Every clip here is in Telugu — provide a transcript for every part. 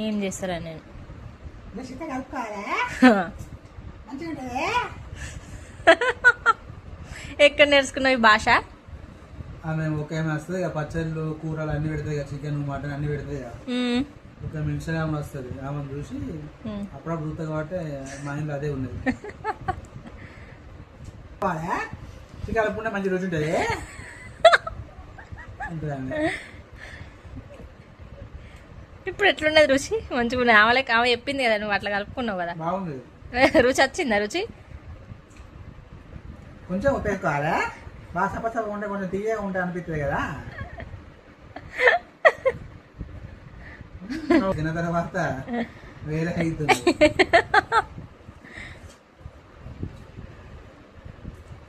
ఏం చేస్తారా నేను ఎక్కడ నేర్చుకున్నావు ఈ భాష? ఆమె ఒక ఏమైనా వస్తుంది ఇక పచ్చళ్ళు కూరలు అన్ని పెడతాయి కదా, చికెన్ మటన్ అన్ని పెడతాయి కదా. ఒక ఇన్స్టాగ్రామ్ వస్తుంది, ఆమెను చూసి అప్పుడప్పుడు చూస్తా కాబట్టి మా ఇంట్లో అదే ఉన్నది. చికెన్ అప్పుడే మంచి రోజు ఉంటుంది. ఇప్పుడు ఎట్లున్నది రుచి? మంచిగా ఆమె చెప్పింది కదా, నువ్వు అట్లా కలుపుకున్నావు కదా, బాగుంది. రుచి వచ్చిందా? రుచి కొంచెం ఉపయోగకాలా బాగా సపసప ఉంటే కొంచెం తీయగా ఉంటే అనిపిస్తుంది కదా. తిన్న తర్వాత వేరే అవుతుంది.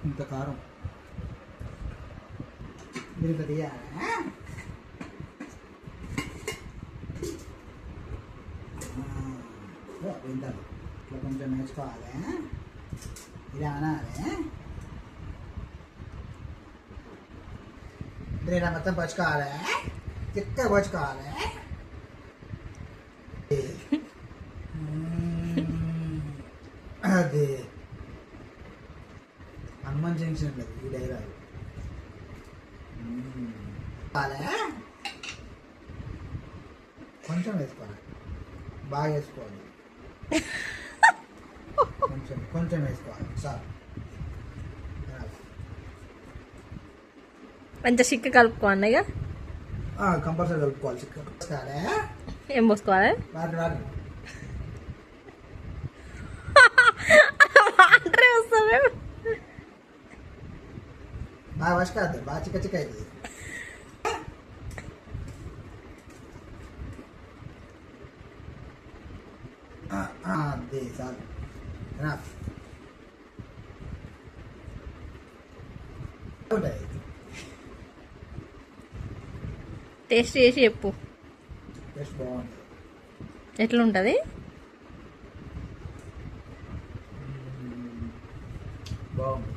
ఇంత కారం దీంట్లో తీయాలా? ఇట్లా కొంచెం నేర్చుకోవాలి, ఇలా అనాలి. ఇలా మొత్తం పచ్చుకోవాలి, చిక్కగా పచ్చుకోవాలి. అదే హనుమాన్ జంక్షన్ లేదు ఈ డైలాగ్. కొంచెం వేసుకోవాలి, బాగా వేసుకోవాలి. కొంచెం కొంచెం వేసుకోవాలి సార్. మంచిగా చిక్క కలుపుకో అన్నయ్య. కంపల్సరీ కలుపుకోవాలి. చిక్క ఏం పోసుకోవాలి? వాటర్ వాటర్ వాటరే వస్తావే. బాగా వష్ కాదు, బాగా చిక్క చిక్క అవుతుంది. అదే సార్ టేస్ట్ చేసి చెప్పు, టేస్ట్ బాగుంటుంది. ఎట్లుంటుంది? బాగుంది.